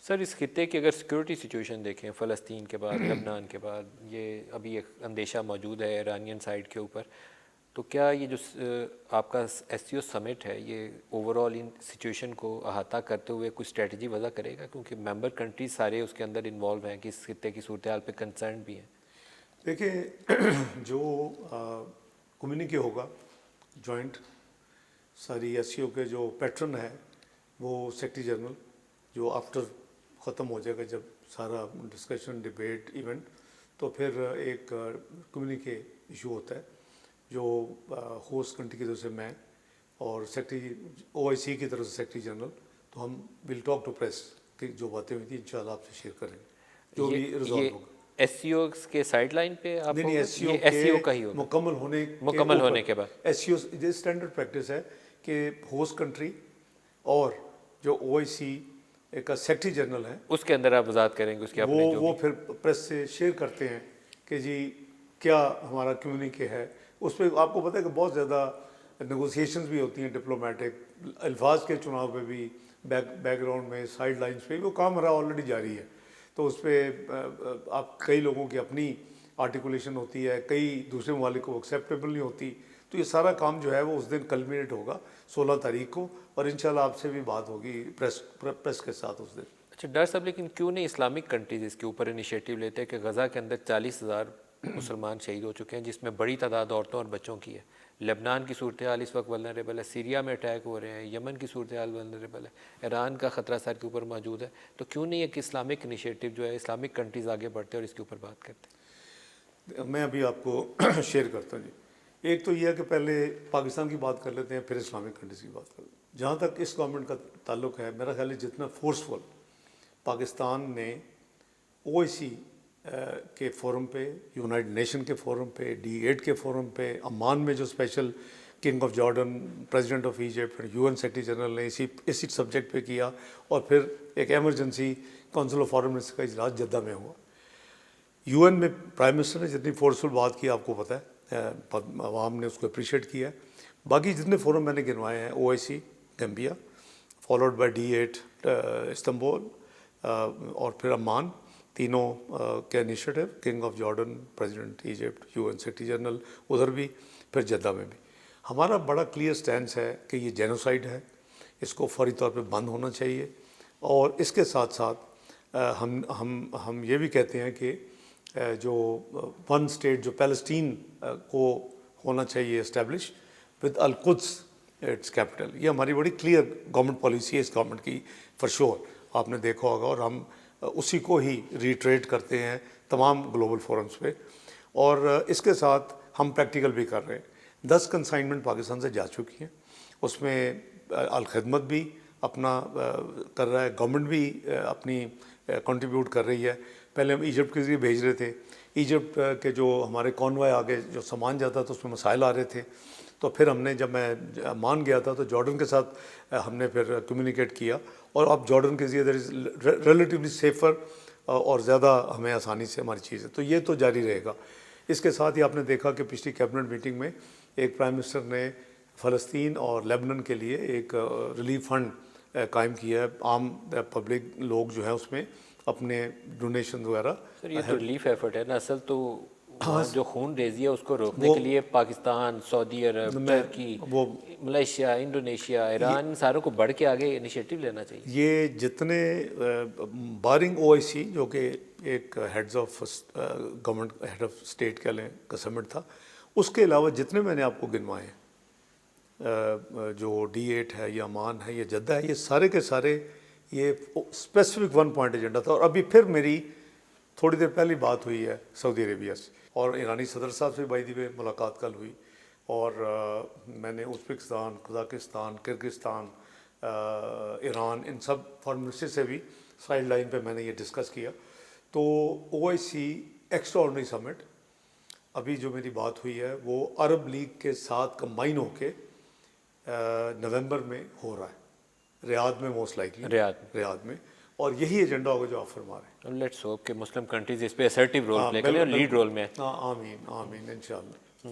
سر اس خطے کی اگر سیکورٹی سچویشن دیکھیں فلسطین کے بعد لبنان کے بعد، یہ ابھی ایک اندیشہ موجود ہے ایرانین سائڈ کے اوپر، تو کیا یہ جو آپ کا ایس سی او سمٹ ہے یہ اوور آل ان سچویشن کو احاطہ کرتے ہوئے کوئی اسٹریٹجی وضع کرے گا؟ کیونکہ ممبر کنٹریز سارے اس کے اندر انوالو ہیں کہ اس خطے کی صورتحال پہ کنسرن بھی ہیں۔ دیکھیں جو کمیونیکے ہوگا جوائنٹ ساری ایس سی او کے جو پیٹرن ہے وہ سیکرٹری جنرل جو آفٹر ختم ہو جائے گا جب سارا ڈسکشن ڈبیٹ ایونٹ، تو پھر ایک کمیونیکے ایشو ہوتا ہے جو ہوسٹ کنٹری کی طرف سے میں اور سیکرٹری او آئی سی کی طرف سے سیکرٹری جنرل، تو ہم ول ٹاک ٹو پریس کہ جو باتیں ہوئی تھیں انشاءاللہ آپ سے شیئر کریں گے جو بھی ریزالو ہوگا۔ ایس سی او کے سائڈ لائن پہ آپ نہیں S C O S C او کا ہی کے ہوگا مکمل ہونے کے بعد؟ ایس سی او یہ اسٹینڈرڈ پریکٹس ہے کہ ہوسٹ کنٹری اور جو او آئی سی کا سیکرٹری جنرل ہے اس کے اندر آپ وضاحت کریں گے اس کے وہ پھر پریس سے شیئر کرتے ہیں کہ جی کیا ہمارا کمیونیکے ہے۔ اس پہ آپ کو پتہ ہے کہ بہت زیادہ نیگوسیشنز بھی ہوتی ہیں ڈپلومیٹک، الفاظ کے چناؤ پہ بھی، بیک گراؤنڈ میں سائڈ لائنز پہ وہ کام ہمارا آلریڈی جاری ہے، تو اس پہ آپ کئی لوگوں کی اپنی آرٹیکولیشن ہوتی ہے، کئی دوسرے ممالک کو ایکسیپٹیبل نہیں ہوتی، تو یہ سارا کام جو ہے وہ اس دن کلمینیٹ ہوگا 16 تاریخ کو، اور انشاءاللہ آپ سے بھی بات ہوگی پریس کے ساتھ اس دن۔ اچھا ڈاکٹر صاحب، لیکن کیوں نہیں اسلامک کنٹریز اس کے اوپر انیشیٹو لیتے ہیں کہ غزہ کے اندر 40,000 مسلمان شہید ہو چکے ہیں جس میں بڑی تعداد عورتوں اور بچوں کی ہے، لبنان کی صورتحال اس وقت ولنریبل ہے، سیریا میں اٹیک ہو رہے ہیں، یمن کی صورتحال ولنریبل ہے، ایران کا خطرہ سر کے اوپر موجود ہے، تو کیوں نہیں ایک اسلامک انیشیٹو جو ہے اسلامک کنٹریز آگے بڑھتے اور اس کے اوپر بات کرتے؟ میں ابھی آپ کو شیئر کرتا ہوں جی۔ ایک تو یہ ہے کہ پہلے پاکستان کی بات کر لیتے ہیں پھر اسلامک کنٹریز کی بات کرتے ہیں۔ جہاں تک اس گورنمنٹ کا تعلق ہے میرا خیال ہے جتنا فورسفل پاکستان نے او آئی سی کے فورم پہ، یونائٹڈ نیشن کے فورم پہ، D8 کے فورم پہ، عمان میں جو special king of Jordan, president of Egypt, U N secretary general نے اسی سبجیکٹ پہ کیا، اور پھر ایک emergency council of foreign minister کا اجلاس جدہ میں ہوا۔ یو این میں پرائم منسٹر نے جتنی فورسفل بات کی آپ کو پتہ ہے، عوام نے اس کو اپریشیٹ کیا ہے۔ باقی جتنے فورم میں نے گنوائے ہیں، O I C Gambia, followed by D8 Istanbul, اور پھر عمان، تینوں کے initiative, king of Jordan, president Egypt, U N secretary general ادھر بھی، پھر جدہ میں بھی۔ ہمارا بڑا کلیئر سٹینس ہے کہ یہ جینوسائیڈ ہے، اس کو فوری طور پہ بند ہونا چاہیے، اور اس کے ساتھ ساتھ ہم یہ بھی کہتے ہیں کہ جو ون اسٹیٹ جو پیلسٹین کو ہونا چاہیے اسٹیبلش ود القدس اٹس کیپٹل، یہ ہماری بڑی کلیئر گورنمنٹ پالیسی ہے اس گورنمنٹ کی، فار شور آپ نے دیکھا ہوگا، اور ہم اسی کو ہی ریٹریٹ کرتے ہیں تمام گلوبل فورمز پہ، اور اس کے ساتھ ہم پریکٹیکل بھی کر رہے ہیں۔ 10 کنسائنمنٹ پاکستان سے جا چکی ہیں، اس میں الخدمت بھی اپنا کر رہا ہے، گورنمنٹ بھی اپنی کنٹریبیوٹ کر رہی ہے۔ پہلے ہم ایجپٹ کے ذریعے بھیج رہے تھے، ایجپٹ کے جو ہمارے کانوائے آگے جو سامان جاتا تھا اس میں مسائل آ رہے تھے، تو پھر ہم نے، جب میں مان گیا تھا تو جارڈن کے ساتھ ہم نے پھر کمیونیکیٹ کیا، اور اب جارڈن کے ذریعے دیر از ریلیٹیولی سیفر اور زیادہ ہمیں آسانی سے ہماری چیز ہے، تو یہ تو جاری رہے گا۔ اس کے ساتھ ہی آپ نے دیکھا کہ پچھلی کیبنٹ میٹنگ میں ایک پرائم منسٹر نے فلسطین اور لیبنن کے لیے ایک ریلیف فنڈ قائم کیا ہے، عام پبلک لوگ جو ہیں اس میں اپنے ڈونیشن وغیرہ۔ سر یہ تو ریلیف ایفرٹ ہے نا، اصل تو جو خون ریزی ہے اس کو روکنے کے لیے پاکستان، سعودی عرب، ترکی، ملیشیا، انڈونیشیا، ایران، ان ساروں کو بڑھ کے آگے انیشیٹو لینا چاہیے۔ یہ جتنے بارنگ او آئی سی جو کہ ایک heads of government, head of state کہہ لیں کا سمٹ تھا، اس کے علاوہ جتنے میں نے آپ کو گنوائے ہیں، جو D8 ہے یا عمان ہے یا جدہ ہے، یہ سارے کے سارے یہ اسپیسیفک 1 پوائنٹ ایجنڈا تھا۔ اور ابھی پھر میری تھوڑی دیر پہلی بات ہوئی ہے سعودی عربیہ سے، اور ایرانی صدر صاحب سے بائی دی وے ملاقات کل ہوئی، اور میں نے ازبکستان، قزاقستان، کرگستان، ایران، ان سب فارن منسٹر سے بھی سائڈ لائن پہ میں نے یہ ڈسکس کیا۔ تو او آئی سی ایکسٹرا آرڈنری سمٹ ابھی جو میری بات ہوئی ہے وہ عرب لیگ کے ساتھ کمبائن ہو کے نومبر میں ہو رہا ہے، ریاض میں، موسٹ لائکلی ریاض میں، اور یہی ایجنڈا ہوگا جو آپ فرما رہے ہیں۔ لیٹس ہوپ کہ مسلم کنٹریز اس پہ اسرٹیو رول پلے کریں اور لیڈ رول میں۔ آمین آمین انشاءاللہ۔